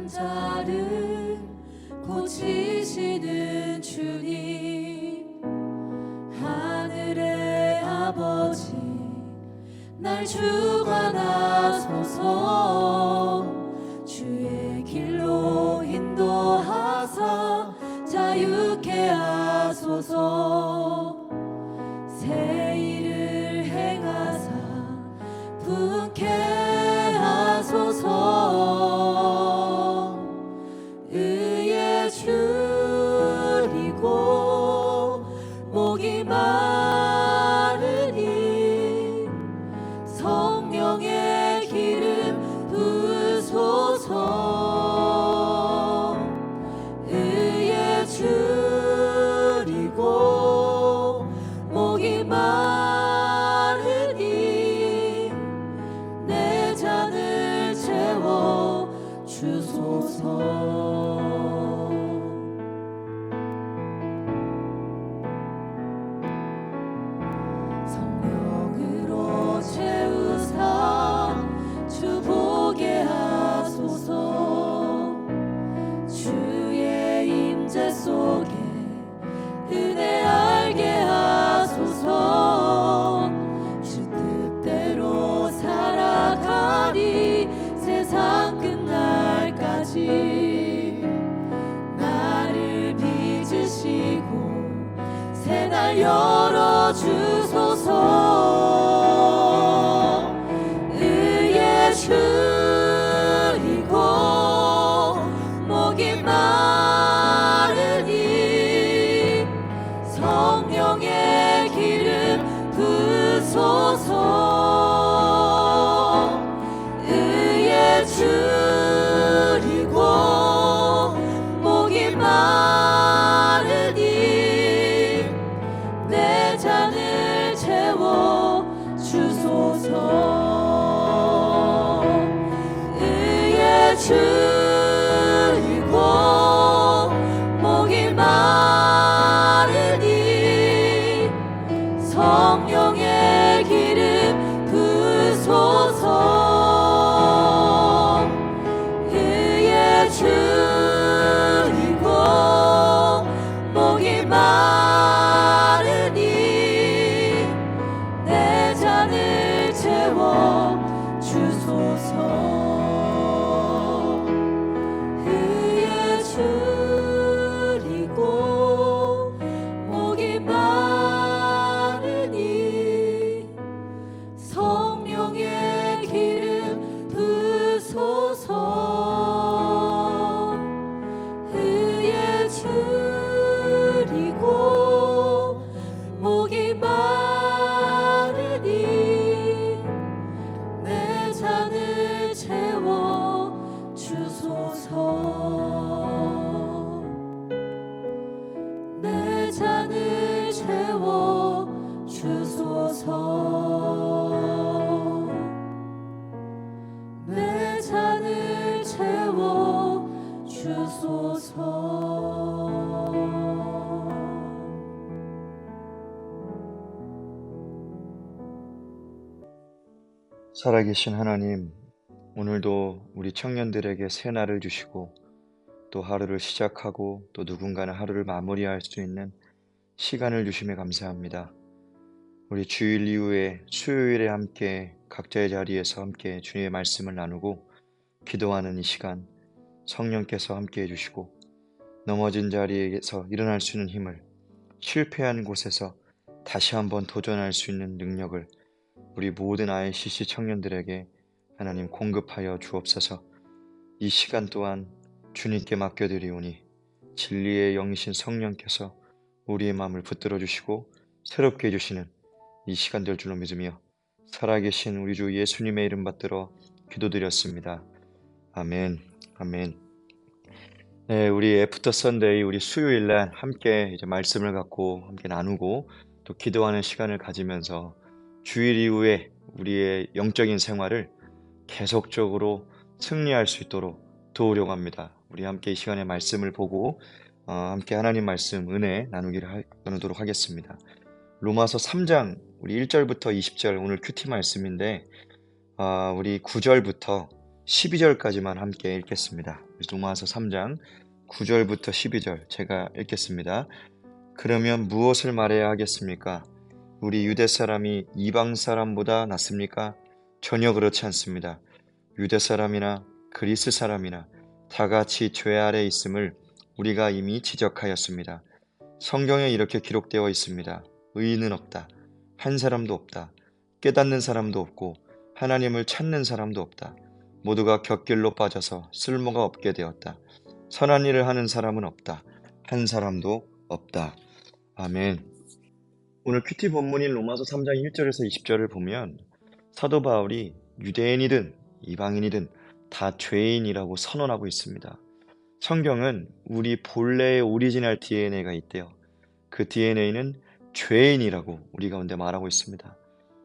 자를 고치시는 주님, 하늘의 아버지 날 주관하소서. 주의 길로 인도하사 자유케 하소서. 새 일을 행하사 분케 하소서. 의에 줄이고 목이 마르니 성령의 기름 부으소서. 의에 줄이고 목이 마르니 내 잔을 채워 주소서. 성령으로 채우사 주 보게 하소서. 주의 임재 속에 은혜 알게 하소서. 주 뜻대로 살아가리 세상 끝날까지. 나를 빚으시고 새날 열어주소서. 의에 줄이고 목이 마르니 성령의 기름 부으소서. 의에 줄이고 목이 마르니 내 잔을 채워 주소서. 의에 줄이고 목이 마르니 성령의 기름 부으소서. 의에 줄이고 목이 마르니 내 잔을 채워 주소서. 의에 줄이고 목이 마르니 성령의 기름 부으소서. 의에 줄이고 목이 마르니 내 잔을 채워 주소서. 내 잔을 채워 주소서. 내 잔을 채워 주소서. 살아계신 하나님, 오늘도 우리 청년들에게 새 날을 주시고 또 하루를 시작하고 또 누군가는 하루를 마무리할 수 있는 시간을 주심에 감사합니다. 우리 주일 이후에 수요일에 함께 각자의 자리에서 함께 주님의 말씀을 나누고 기도하는 이 시간, 성령께서 함께 해주시고 넘어진 자리에서 일어날 수 있는 힘을, 실패한 곳에서 다시 한번 도전할 수 있는 능력을 우리 모든 ICC 청년들에게 하나님 공급하여 주옵소서. 이 시간 또한 주님께 맡겨드리오니 진리의 영이신 성령께서 우리의 마음을 붙들어 주시고 새롭게 해주시는 이 시간 될 줄로 믿으며 살아계신 우리 주 예수님의 이름 받들어 기도드렸습니다. 아멘. 아멘. 네, 우리 애프터 선데이, 우리 수요일날 함께 이제 말씀을 갖고 함께 나누고 또 기도하는 시간을 가지면서 주일 이후에 우리의 영적인 생활을 계속적으로 승리할 수 있도록 도우려고 합니다. 우리 함께 이 시간에 말씀을 보고 함께 하나님 말씀 은혜 나누도록 하겠습니다. 로마서 3장 우리 1절부터 20절 오늘 큐티 말씀인데 우리 9절부터 12절까지만 함께 읽겠습니다. 로마서 3장 9절부터 12절 제가 읽겠습니다. 그러면 무엇을 말해야 하겠습니까? 우리 유대 사람이 이방 사람보다 낫습니까? 전혀 그렇지 않습니다. 유대 사람이나 그리스 사람이나 다 같이 죄 아래 있음을 우리가 이미 지적하였습니다. 성경에 이렇게 기록되어 있습니다. 의인은 없다. 한 사람도 없다. 깨닫는 사람도 없고 하나님을 찾는 사람도 없다. 모두가 곁길로 빠져서 쓸모가 없게 되었다. 선한 일을 하는 사람은 없다. 한 사람도 없다. 아멘. 오늘 큐티 본문인 로마서 3장 1절에서 20절을 보면 사도 바울이 유대인이든 이방인이든 다 죄인이라고 선언하고 있습니다. 성경은 우리 본래의 오리지널 DNA가 있대요. 그 DNA는 죄인이라고 우리 가운데 말하고 있습니다.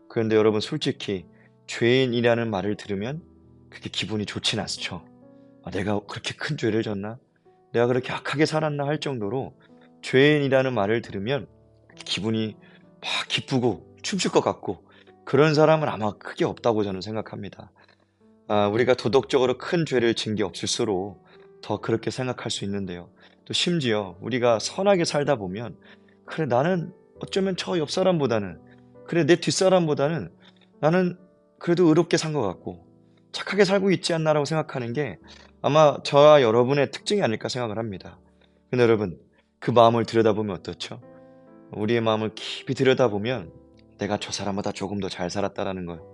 그런데 여러분 솔직히 죄인이라는 말을 들으면 그게 기분이 좋진 않죠. 내가 그렇게 큰 죄를 졌나? 내가 그렇게 악하게 살았나 할 정도로 죄인이라는 말을 들으면 기분이 막 기쁘고 춤출 것 같고 그런 사람은 아마 크게 없다고 저는 생각합니다. 우리가 도덕적으로 큰 죄를 진 게 없을수록 더 그렇게 생각할 수 있는데요. 또 심지어 우리가 선하게 살다 보면 그래 나는 어쩌면 저 옆 사람보다는 그래 내 뒷사람보다는 나는 그래도 의롭게 산 것 같고 착하게 살고 있지 않나라고 생각하는 게 아마 저와 여러분의 특징이 아닐까 생각을 합니다. 근데 여러분 그 마음을 들여다보면 어떻죠? 우리의 마음을 깊이 들여다보면 내가 저 사람보다 조금 더 잘 살았다라는 거요.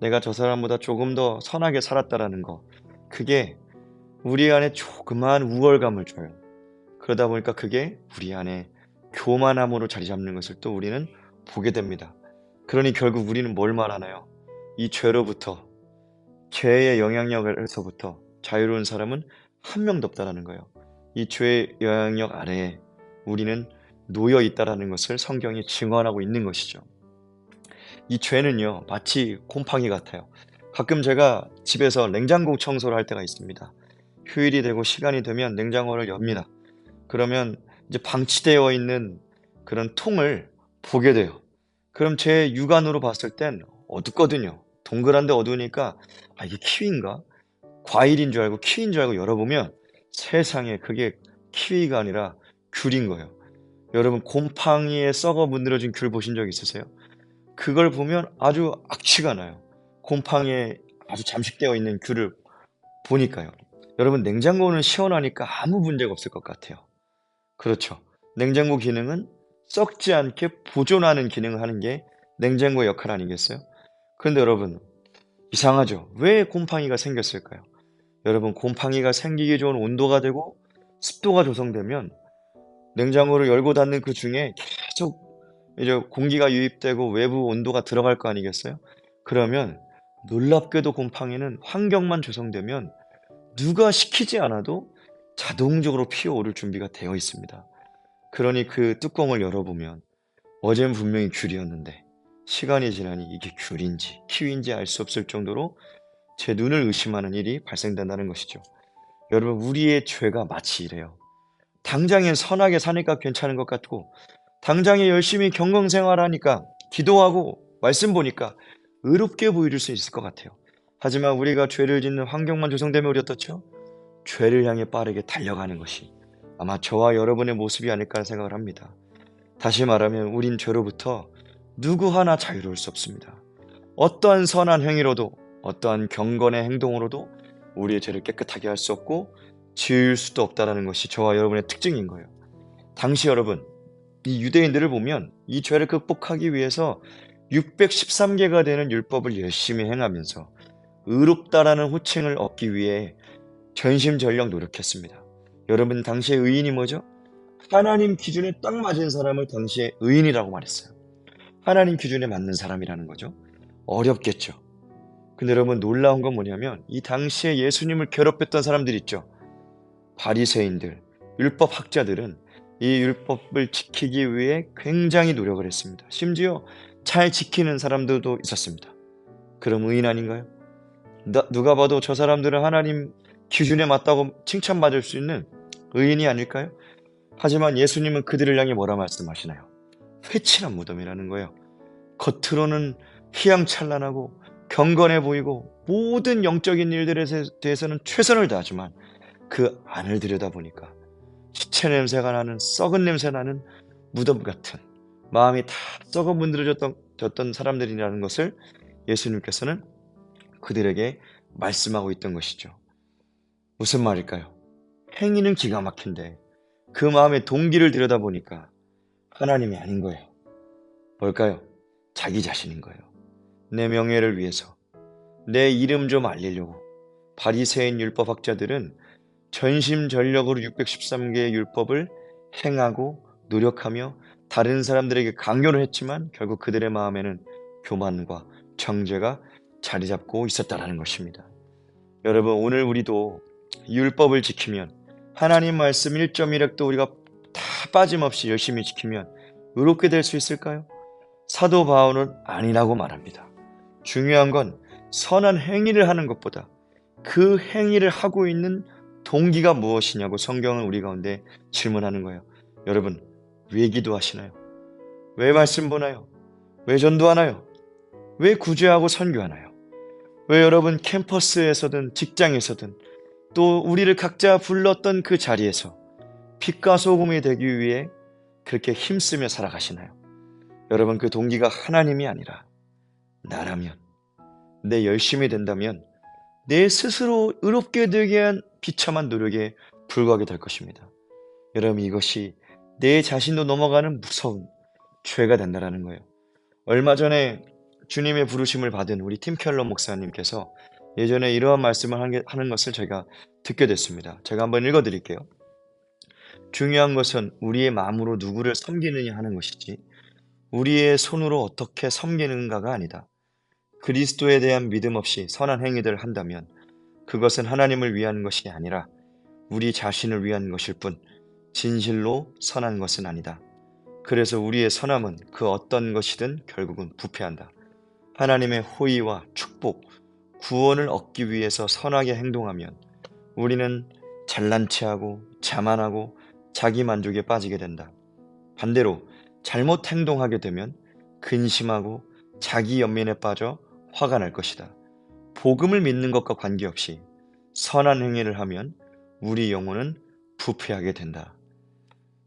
내가 저 사람보다 조금 더 선하게 살았다라는 거. 그게 우리 안에 조그마한 우월감을 줘요. 그러다 보니까 그게 우리 안에 교만함으로 자리 잡는 것을 또 우리는 보게 됩니다. 그러니 결국 우리는 뭘 말하나요? 이 죄로부터, 죄의 영향력에서부터 자유로운 사람은 한 명도 없다라는 거예요. 이 죄의 영향력 아래에 우리는 놓여 있다라는 것을 성경이 증언하고 있는 것이죠. 이 죄는요, 마치 곰팡이 같아요. 가끔 제가 집에서 냉장고 청소를 할 때가 있습니다. 휴일이 되고 시간이 되면 냉장고를 엽니다. 그러면 이제 방치되어 있는 그런 통을 보게 돼요. 그럼 제 육안으로 봤을 땐 어둡거든요. 동그란데 어두우니까 이게 키위인가? 과일인 줄 알고 키위인 줄 알고 열어보면 세상에 그게 키위가 아니라 귤인 거예요. 여러분 곰팡이에 썩어 문드러진 귤 보신 적 있으세요? 그걸 보면 아주 악취가 나요. 곰팡이에 아주 잠식되어 있는 귤을 보니까요. 여러분 냉장고는 시원하니까 아무 문제가 없을 것 같아요. 그렇죠. 냉장고 기능은 썩지 않게 보존하는 기능을 하는 게 냉장고의 역할 아니겠어요? 그런데 여러분 이상하죠? 왜 곰팡이가 생겼을까요? 여러분 곰팡이가 생기기 좋은 온도가 되고 습도가 조성되면 냉장고를 열고 닫는 그 중에 계속 이제 공기가 유입되고 외부 온도가 들어갈 거 아니겠어요? 그러면 놀랍게도 곰팡이는 환경만 조성되면 누가 시키지 않아도 자동적으로 피어오를 준비가 되어 있습니다. 그러니 그 뚜껑을 열어보면 어젠 분명히 귤이었는데 시간이 지나니 이게 귤인지 키위인지 알 수 없을 정도로 제 눈을 의심하는 일이 발생된다는 것이죠. 여러분 우리의 죄가 마치 이래요. 당장엔 선하게 사니까 괜찮은 것 같고 당장에 열심히 경건생활하니까 기도하고 말씀 보니까 의롭게 보일 수 있을 것 같아요. 하지만 우리가 죄를 짓는 환경만 조성되면 우리 어떻죠? 죄를 향해 빠르게 달려가는 것이 아마 저와 여러분의 모습이 아닐까 생각을 합니다. 다시 말하면 우린 죄로부터 누구 하나 자유로울 수 없습니다. 어떠한 선한 행위로도 어떠한 경건의 행동으로도 우리의 죄를 깨끗하게 할 수 없고 지을 수도 없다는 것이 저와 여러분의 특징인 거예요. 당시 여러분 이 유대인들을 보면 이 죄를 극복하기 위해서 613개가 되는 율법을 열심히 행하면서 의롭다라는 호칭을 얻기 위해 전심전력 노력했습니다. 여러분 당시의 의인이 뭐죠? 하나님 기준에 딱 맞은 사람을 당시에 의인이라고 말했어요. 하나님 기준에 맞는 사람이라는 거죠. 어렵겠죠. 근데 여러분 놀라운 건 뭐냐면 이 당시에 예수님을 괴롭혔던 사람들 있죠. 바리새인들, 율법 학자들은 이 율법을 지키기 위해 굉장히 노력을 했습니다. 심지어 잘 지키는 사람들도 있었습니다. 그럼 의인 아닌가요? 누가 봐도 저 사람들은 하나님 기준에 맞다고 칭찬받을 수 있는 의인이 아닐까요? 하지만 예수님은 그들을 향해 뭐라 말씀하시나요? 회칠한 무덤이라는 거예요. 겉으로는 휘황찬란하고 경건해 보이고 모든 영적인 일들에 대해서는 최선을 다하지만 그 안을 들여다보니까 시체 냄새가 나는, 썩은 냄새 나는 무덤 같은, 마음이 다 썩어 문드러졌던 사람들이라는 것을 예수님께서는 그들에게 말씀하고 있던 것이죠. 무슨 말일까요? 행위는 기가 막힌데 그 마음의 동기를 들여다보니까 하나님이 아닌 거예요. 뭘까요? 자기 자신인 거예요. 내 명예를 위해서, 내 이름 좀 알리려고. 바리새인 율법학자들은 전심전력으로 613개의 율법을 행하고 노력하며 다른 사람들에게 강요를 했지만 결국 그들의 마음에는 교만과 정죄가 자리 잡고 있었다는 것입니다. 여러분, 오늘 우리도 율법을 지키면, 하나님 말씀 1.1핵도 우리가 다 빠짐없이 열심히 지키면 의롭게 될 수 있을까요? 사도 바울은 아니라고 말합니다. 중요한 건 선한 행위를 하는 것보다 그 행위를 하고 있는 동기가 무엇이냐고 성경은 우리 가운데 질문하는 거예요. 여러분, 왜 기도하시나요? 왜 말씀 보나요? 왜 전도하나요? 왜 구제하고 선교하나요? 왜 여러분 캠퍼스에서든 직장에서든 또 우리를 각자 불렀던 그 자리에서 빛과 소금이 되기 위해 그렇게 힘쓰며 살아가시나요? 여러분, 그 동기가 하나님이 아니라 나라면, 내 열심이 된다면 내 스스로 의롭게 되게 위한 비참한 노력에 불과하게 될 것입니다. 여러분, 이것이 내 자신도 넘어가는 무서운 죄가 된다는 거예요. 얼마 전에 주님의 부르심을 받은 우리 팀 켈러 목사님께서 예전에 이러한 말씀을 하는 것을 제가 듣게 됐습니다. 제가 한번 읽어드릴게요. 중요한 것은 우리의 마음으로 누구를 섬기느냐 하는 것이지 우리의 손으로 어떻게 섬기는가가 아니다. 그리스도에 대한 믿음 없이 선한 행위들을 한다면 그것은 하나님을 위한 것이 아니라 우리 자신을 위한 것일 뿐 진실로 선한 것은 아니다. 그래서 우리의 선함은 그 어떤 것이든 결국은 부패한다. 하나님의 호의와 축복, 구원을 얻기 위해서 선하게 행동하면 우리는 잘난 체하고 자만하고 자기 만족에 빠지게 된다. 반대로 잘못 행동하게 되면 근심하고 자기 연민에 빠져 화가 날 것이다. 복음을 믿는 것과 관계없이 선한 행위를 하면 우리 영혼은 부패하게 된다.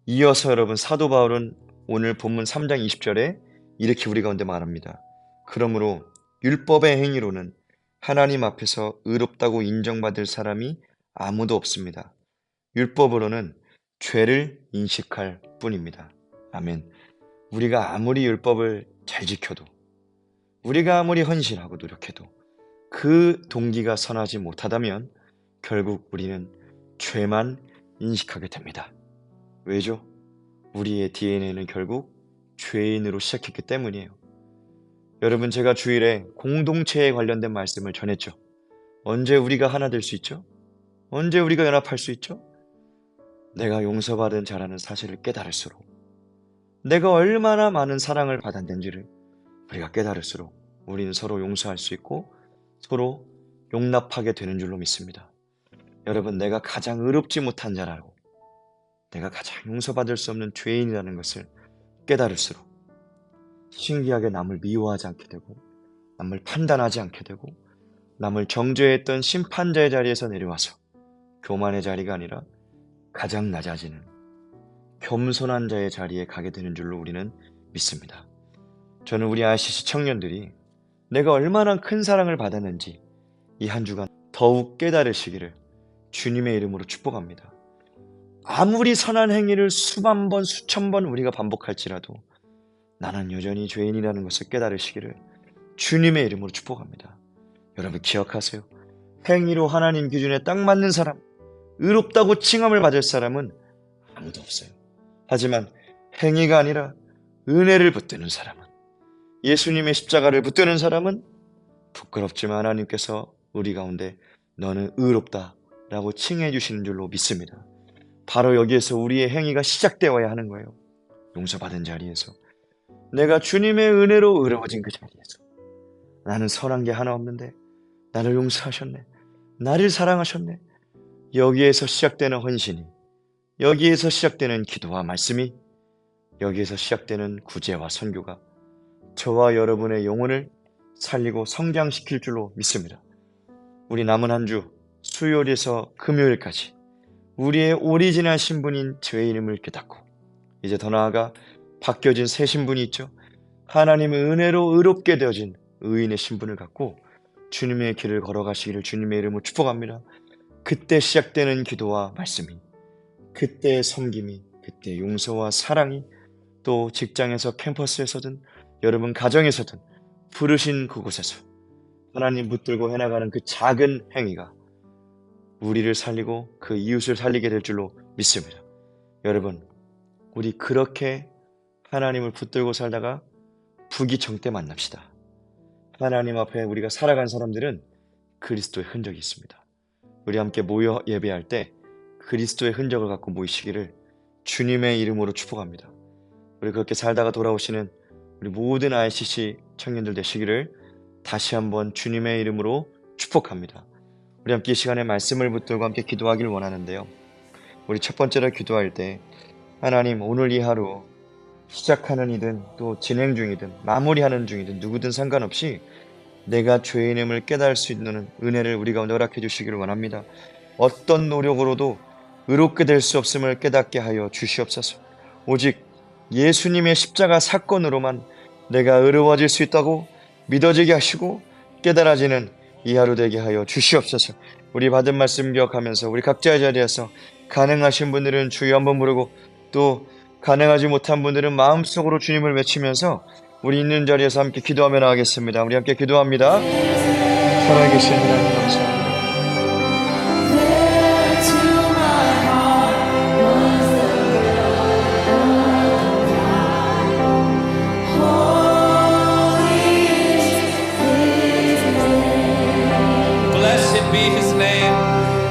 이어서 여러분, 사도 바울은 오늘 본문 3장 20절에 이렇게 우리 가운데 말합니다. 그러므로 율법의 행위로는 하나님 앞에서 의롭다고 인정받을 사람이 아무도 없습니다. 율법으로는 죄를 인식할 뿐입니다. 아멘. 우리가 아무리 율법을 잘 지켜도, 우리가 아무리 헌신하고 노력해도 그 동기가 선하지 못하다면 결국 우리는 죄만 인식하게 됩니다. 왜죠? 우리의 DNA는 결국 죄인으로 시작했기 때문이에요. 여러분, 제가 주일에 공동체에 관련된 말씀을 전했죠. 언제 우리가 하나 될 수 있죠? 언제 우리가 연합할 수 있죠? 내가 용서받은 자라는 사실을 깨달을수록, 내가 얼마나 많은 사랑을 받았는지를 우리가 깨달을수록 우리는 서로 용서할 수 있고 서로 용납하게 되는 줄로 믿습니다. 여러분, 내가 가장 의롭지 못한 자라고, 내가 가장 용서받을 수 없는 죄인이라는 것을 깨달을수록 신기하게 남을 미워하지 않게 되고 남을 판단하지 않게 되고 남을 정죄했던 심판자의 자리에서 내려와서 교만의 자리가 아니라 가장 낮아지는 겸손한 자의 자리에 가게 되는 줄로 우리는 믿습니다. 저는 우리 RCC 청년들이 내가 얼마나 큰 사랑을 받았는지 이 한 주간 더욱 깨달으시기를 주님의 이름으로 축복합니다. 아무리 선한 행위를 수만 번, 수천 번 우리가 반복할지라도 나는 여전히 죄인이라는 것을 깨달으시기를 주님의 이름으로 축복합니다. 여러분, 기억하세요. 행위로 하나님 기준에 딱 맞는 사람, 의롭다고 칭함을 받을 사람은 아무도 없어요. 하지만 행위가 아니라 은혜를 붙드는 사람은, 예수님의 십자가를 붙드는 사람은 부끄럽지만 하나님께서 우리 가운데 너는 의롭다 라고 칭해 주시는 줄로 믿습니다. 바로 여기에서 우리의 행위가 시작되어야 하는 거예요. 용서받은 자리에서, 내가 주님의 은혜로 의로워진 그 자리에서, 나는 선한 게 하나 없는데 나를 용서하셨네, 나를 사랑하셨네. 여기에서 시작되는 헌신이, 여기에서 시작되는 기도와 말씀이, 여기에서 시작되는 구제와 선교가 저와 여러분의 영혼을 살리고 성장시킬 줄로 믿습니다. 우리 남은 한 주 수요일에서 금요일까지 우리의 오리지널 신분인 죄의 이름을 깨닫고 이제 더 나아가 바뀌어진 새 신분이 있죠. 하나님의 은혜로 의롭게 되어진 의인의 신분을 갖고 주님의 길을 걸어가시기를 주님의 이름으로 축복합니다. 그때 시작되는 기도와 말씀이, 그때의 섬김이, 그때의 용서와 사랑이, 또 직장에서 캠퍼스에서든 여러분 가정에서든 부르신 그곳에서 하나님 붙들고 해나가는 그 작은 행위가 우리를 살리고 그 이웃을 살리게 될 줄로 믿습니다. 여러분, 우리 그렇게 하나님을 붙들고 살다가 부귀청 때 만납시다. 하나님 앞에 우리가 살아간 사람들은 그리스도의 흔적이 있습니다. 우리 함께 모여 예배할 때 그리스도의 흔적을 갖고 모이시기를 주님의 이름으로 축복합니다. 우리 그렇게 살다가 돌아오시는 우리 모든 ICC 청년들 되시기를 다시 한번 주님의 이름으로 축복합니다. 우리 함께 이 시간에 말씀을 붙들고 함께 기도하길 원하는데요. 우리 첫 번째로 기도할 때 하나님, 오늘 이 하루 시작하는 이든 또 진행 중이든 마무리하는 중이든 누구든 상관없이 내가 죄인임을 깨달을 수 있는 은혜를 우리 가운데 허락해 주시기를 원합니다. 어떤 노력으로도 의롭게 될 수 없음을 깨닫게 하여 주시옵소서. 오직 예수님의 십자가 사건으로만 내가 의로워질 수 있다고 믿어지게 하시고 깨달아지는 이 하루 되게 하여 주시옵소서. 우리 받은 말씀 기억하면서 우리 각자의 자리에서 가능하신 분들은 주여 한번 부르고 또 가능하지 못한 분들은 마음속으로 주님을 외치면서 우리 있는 자리에서 함께 기도하며 나가겠습니다. 우리 함께 기도합니다. 살아계신 하나님 감사합니다. Blessed be his name.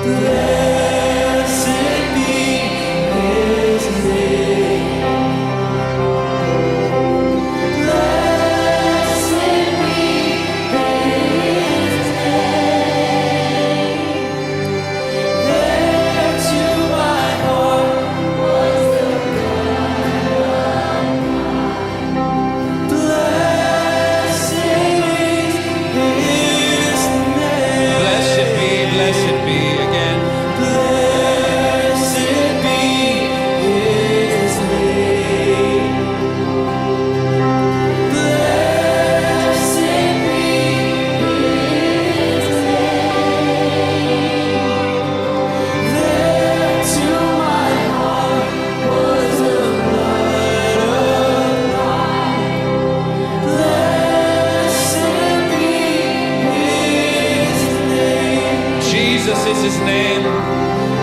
Blessed be his name. Blessed be his name. There to my heart was the blood of blessed is his name. Blessed be again. Blessed be his name. Blessed be his name. There to my heart was the blood of life. Blessed be his name. Jesus is his name.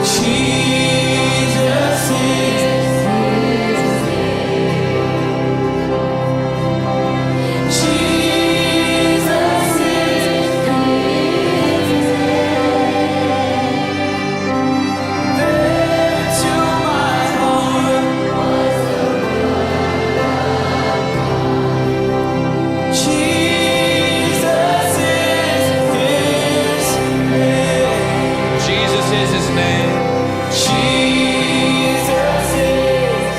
Jesus is his name. Jesus is his name. There to my heart was the blood. Jesus is his name. Jesus is his name. Jesus is.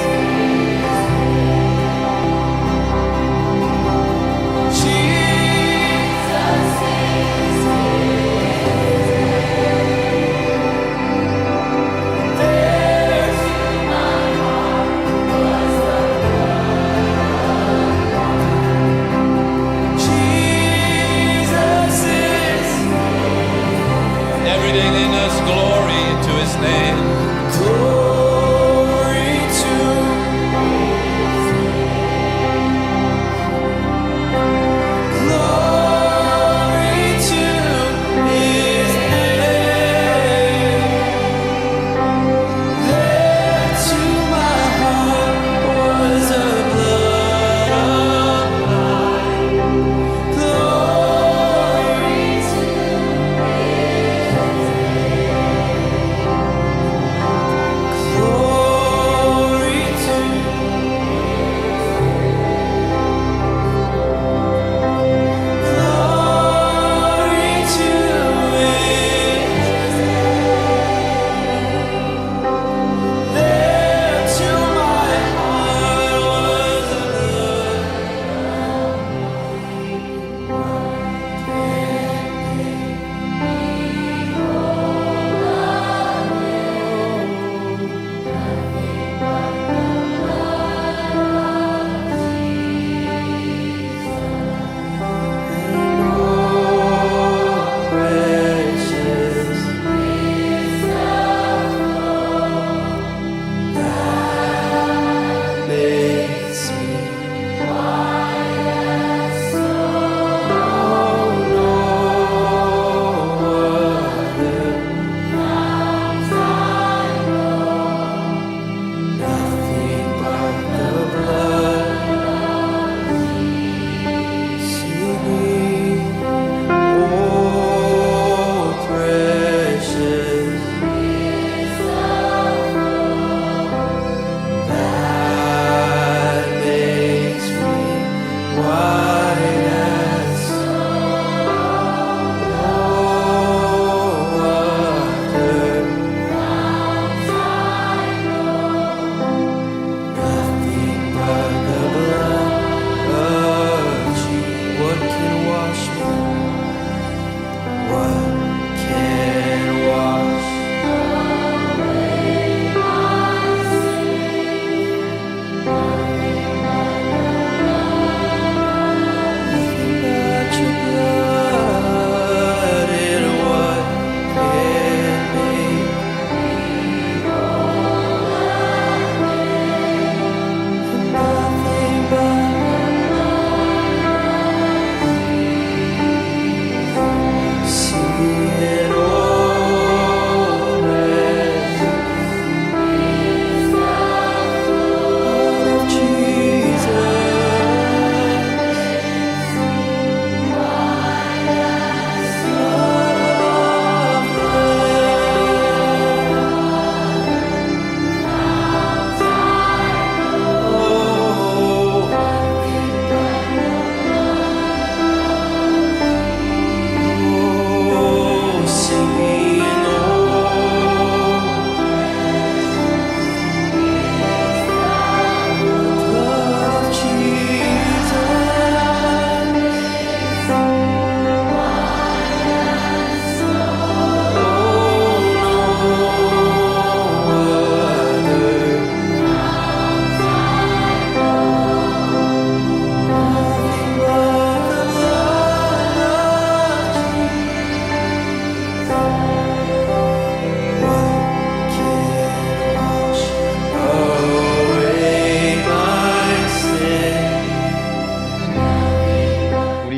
Jesus is. There to my heart was the blood. Jesus is. Everything in us, glory to his name. Glory to glory to his name. There to my heart was the blood of life. Glory to his name.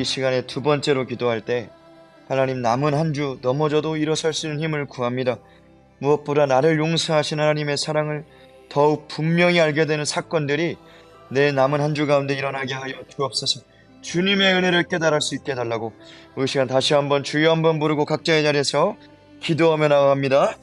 시간에 두 번째로 기도할 때 하나님, 남은 한 주 넘어져도 일어설 수 있는 힘을 구합니다. 무엇보다 나를 용서하신 하나님의 사랑을 더욱 분명히 알게 되는 사건들이 내 남은 한 주 가운데 일어나게 하여 주옵소서. 주님의 은혜를 깨달을 수 있게 해달라고 우리 시간 다시 한번 주여 한번 부르고 각자의 자리에서 기도하며 나아갑니다.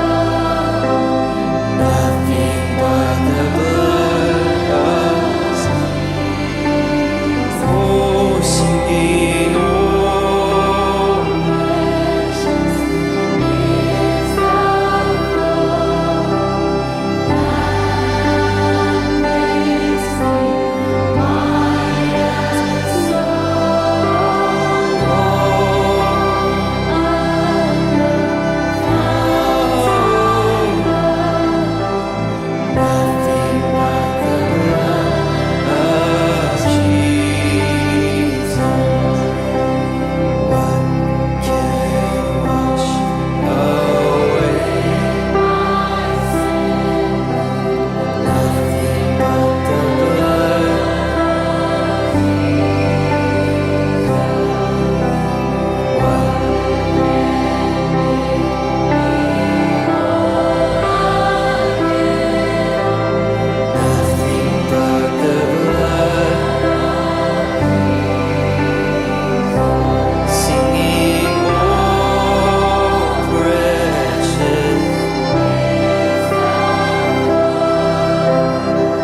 Singing, nothing but the blood of oh, singing, nothing but the blood of Jesus. What can wash away my sin? Nothing but the blood. Nothing but the blood. Singing, oh, precious,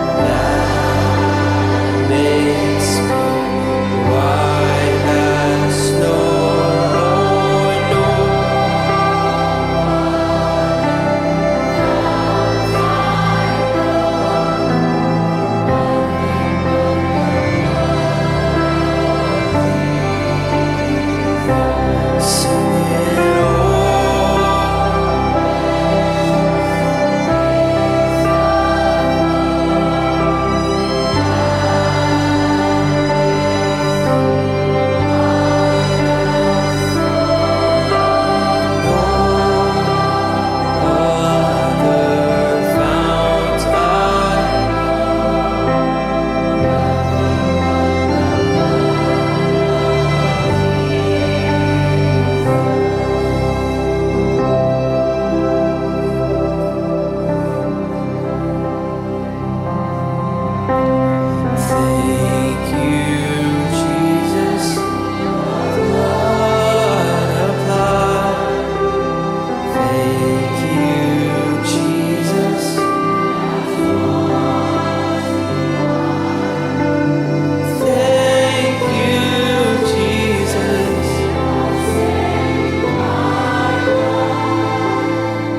that makes me white as snow. Singing, other fount I thank you, Jesus, blood applied. Thank you, Jesus. Thank you, Jesus.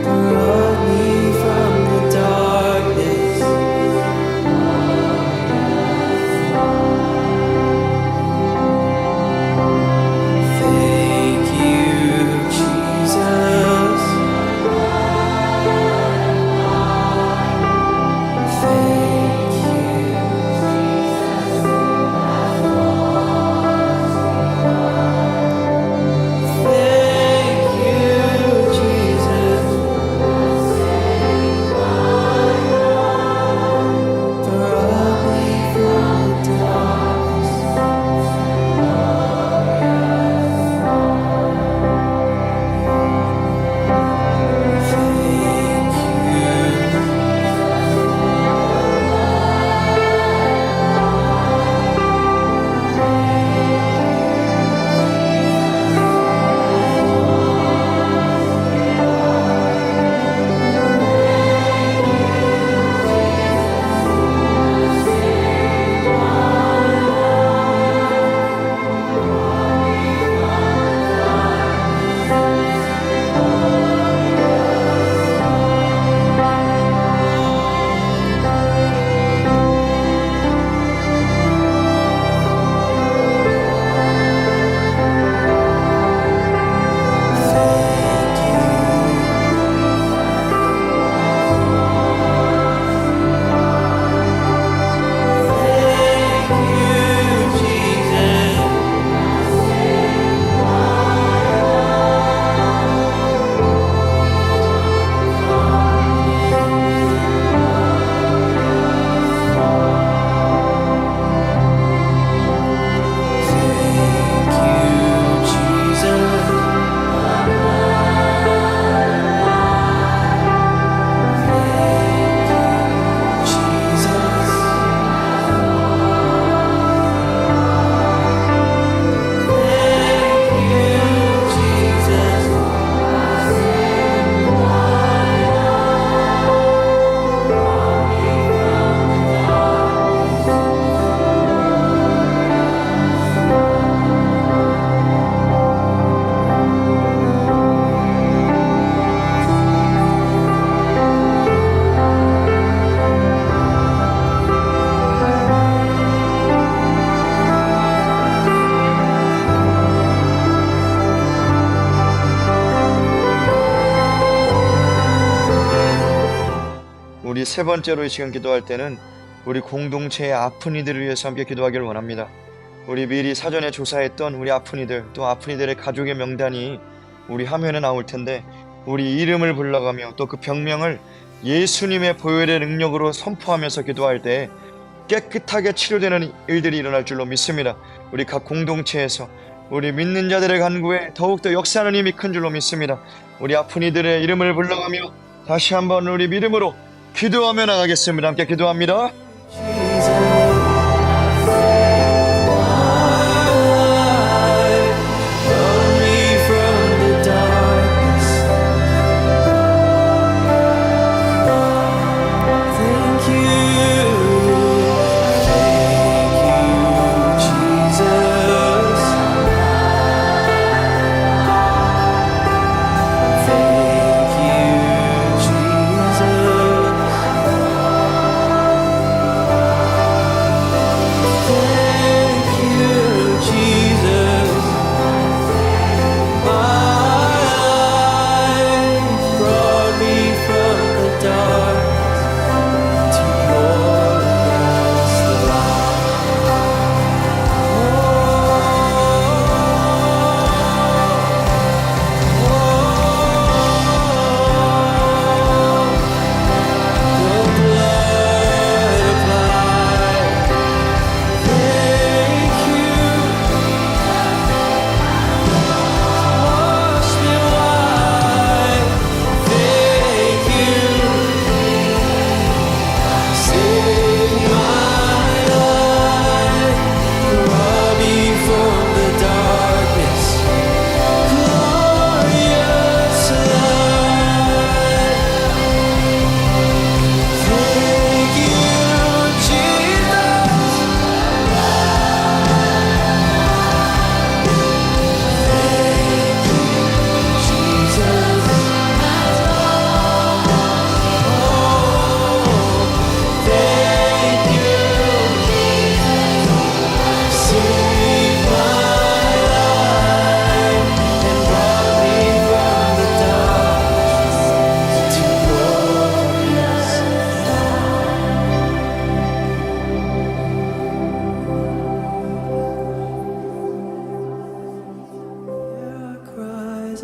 Brought me from the darkness 세 번째로 이 시간 기도할 때는 우리 공동체의 아픈 이들을 위해서 함께 기도하기를 원합니다. 우리 미리 사전에 조사했던 우리 아픈 이들, 또 아픈 이들의 가족의 명단이 우리 화면에 나올 텐데, 우리 이름을 불러가며 또 그 병명을 예수님의 보혈의 능력으로 선포하면서 기도할 때 깨끗하게 치료되는 일들이 일어날 줄로 믿습니다. 우리 각 공동체에서 우리 믿는 자들의 간구에 더욱더 역사하는 힘이 큰 줄로 믿습니다. 우리 아픈 이들의 이름을 불러가며 다시 한번 우리 믿음으로 기도하며 나가겠습니다. 함께 기도합니다.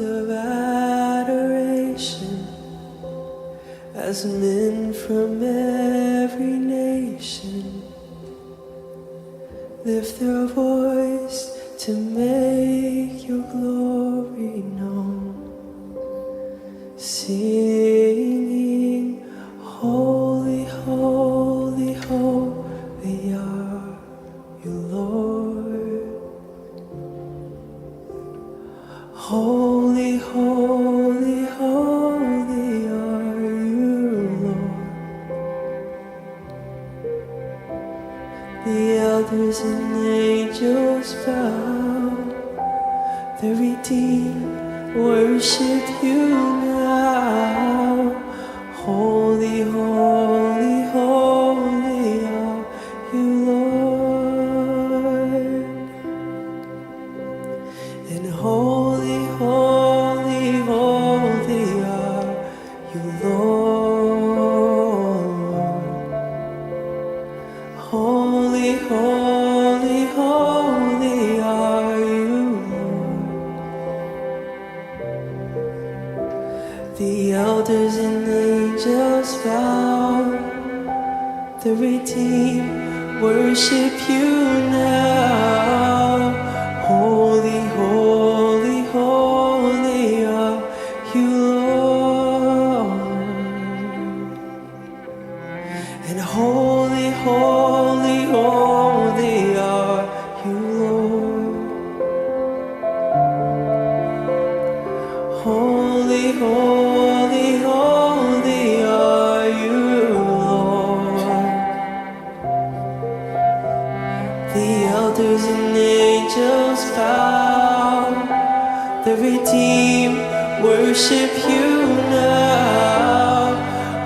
Of adoration as men from every nation lift their voice to make your glory known, singing, holy, holy, holy are you, Lord. Holy, holy, holy are you, Lord. The elders and angels bow, the redeemed worship you now. Holy, holy, holy are you, Lord. And holy, holy, holy are you, Lord. Holy, holy, holy are you, Lord. The elders and angels bow, the redeemed worship you now. Holy, holy, holy are you, Lord. And holy, holy, holy are you, Lord. Holy, holy, holy are you, Lord. The elders and angels bow, the redeemed worship you now.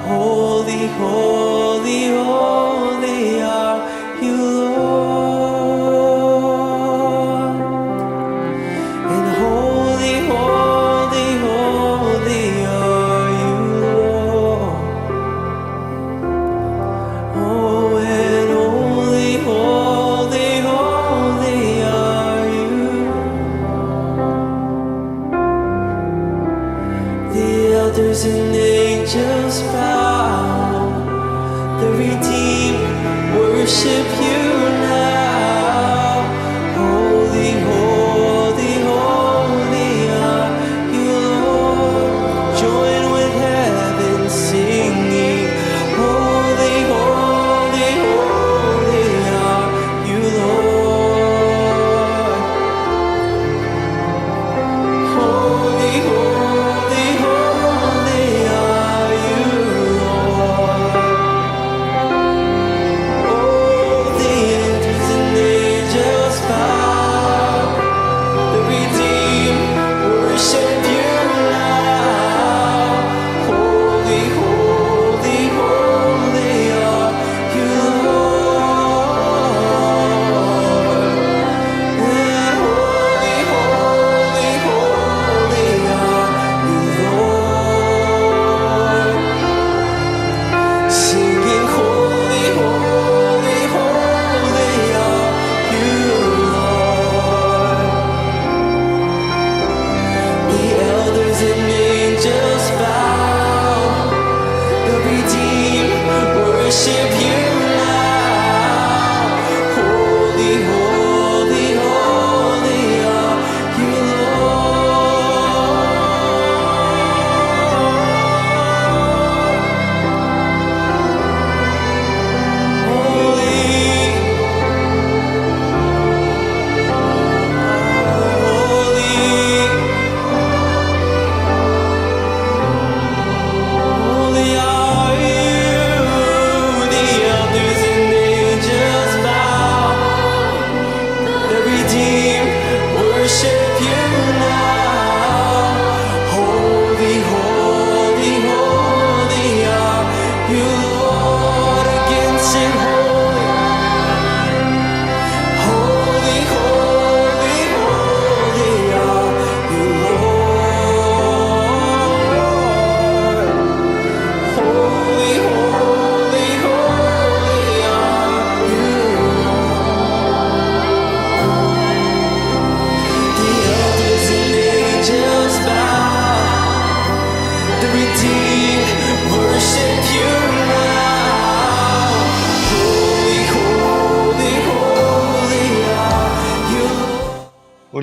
Holy, holy, holy are you, Lord. And holy, holy, holy are you, Lord.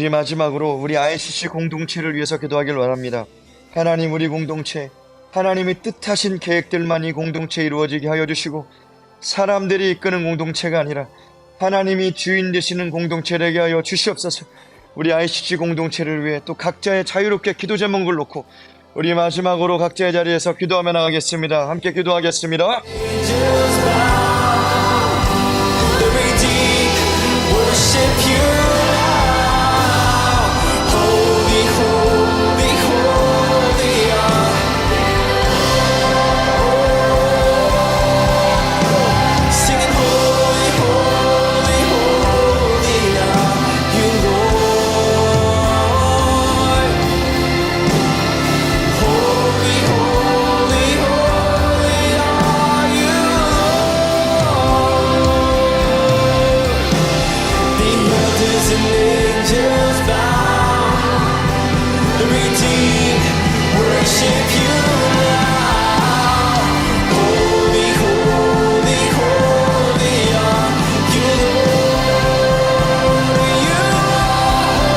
우리 마지막으로 우리 ICC 공동체를 위해서 기도하길 원합니다. 하나님, 우리 공동체, 하나님이 뜻하신 계획들만 이 공동체에 이루어지게 하여 주시고 사람들이 이끄는 공동체가 아니라 하나님이 주인 되시는 공동체 되게 하여 주시옵소서. 우리 ICC 공동체를 위해 또 각자의 자유롭게 기도 제목을 놓고 우리 마지막으로 각자의 자리에서 기도하며 나가겠습니다. 함께 기도하겠습니다. Angels bow, the redeemed worship you now. Holy, holy, holy are singing holy, holy, holy are you, Lord. Holy, holy, holy are you, Lord. The elders and angels bow, the redeemed worship you now. Holy, holy, holy are you, Lord. You are holy.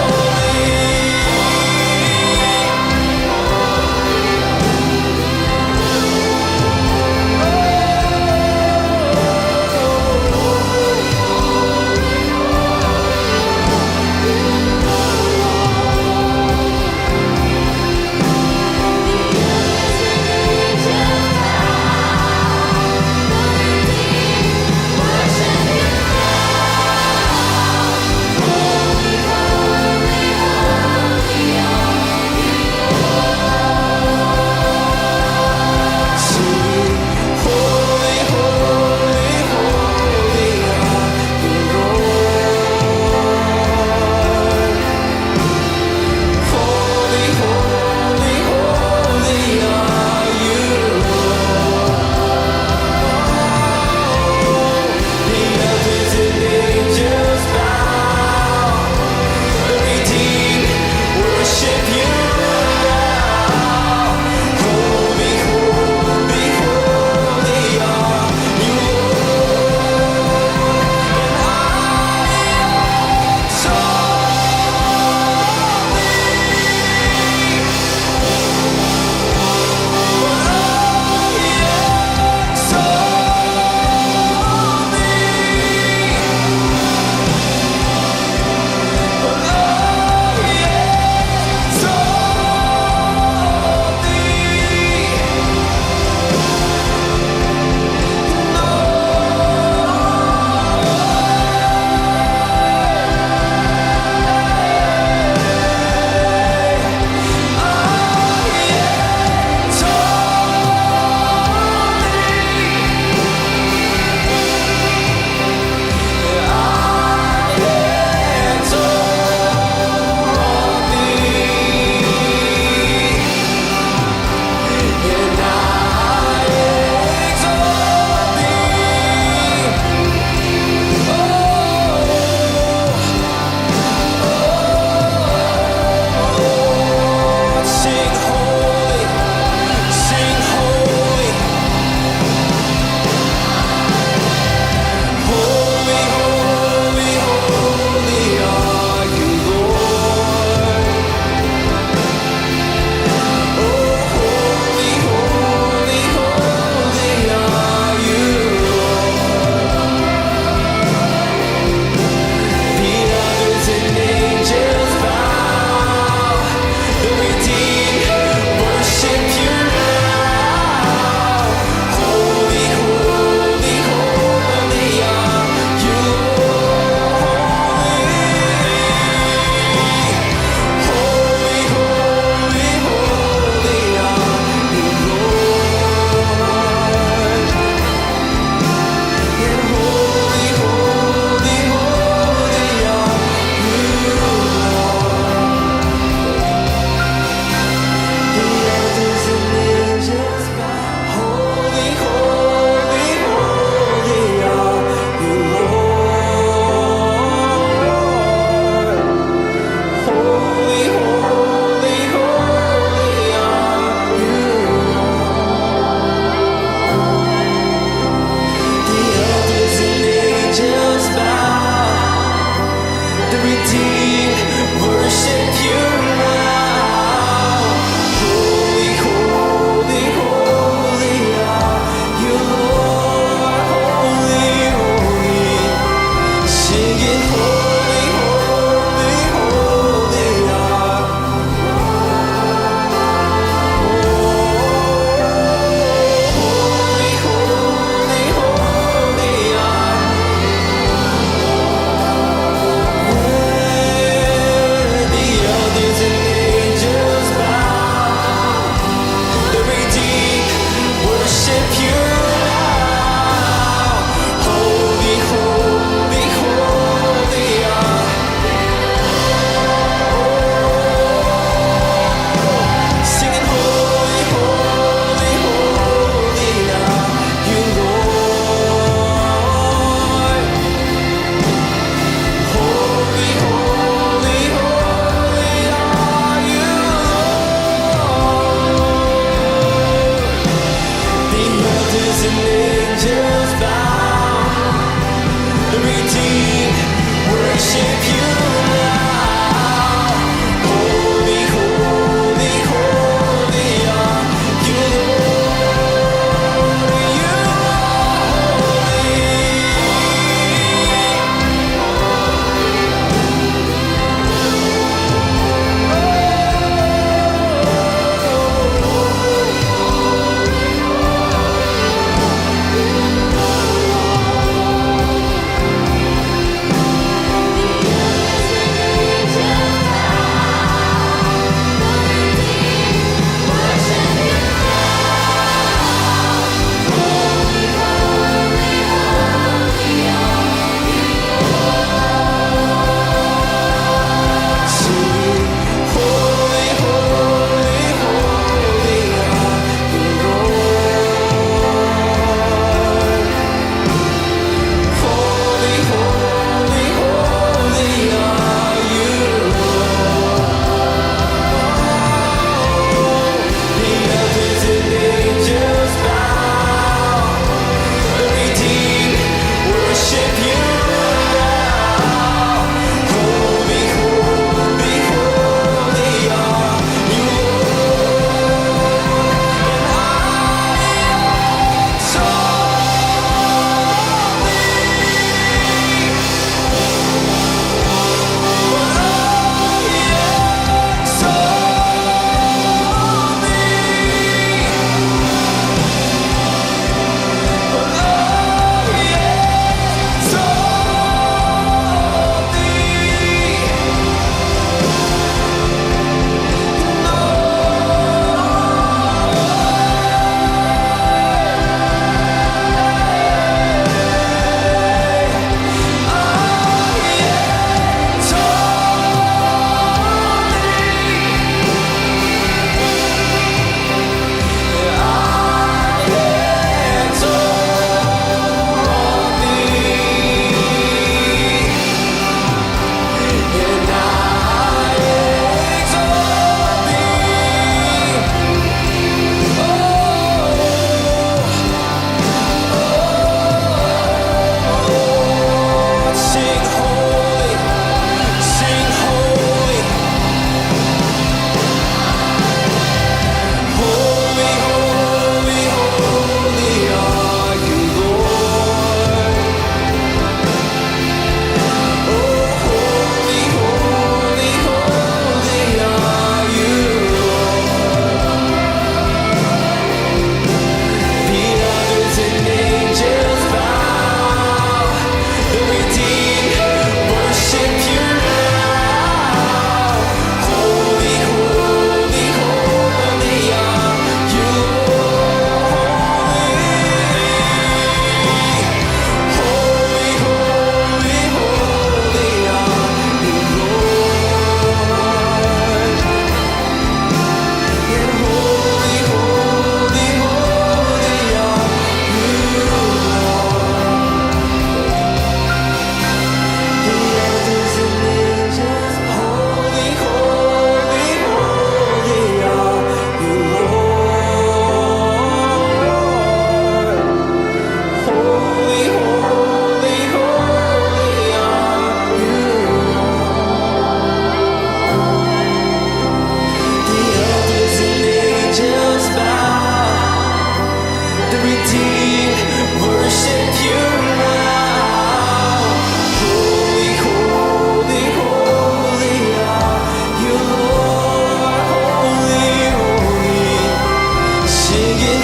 singing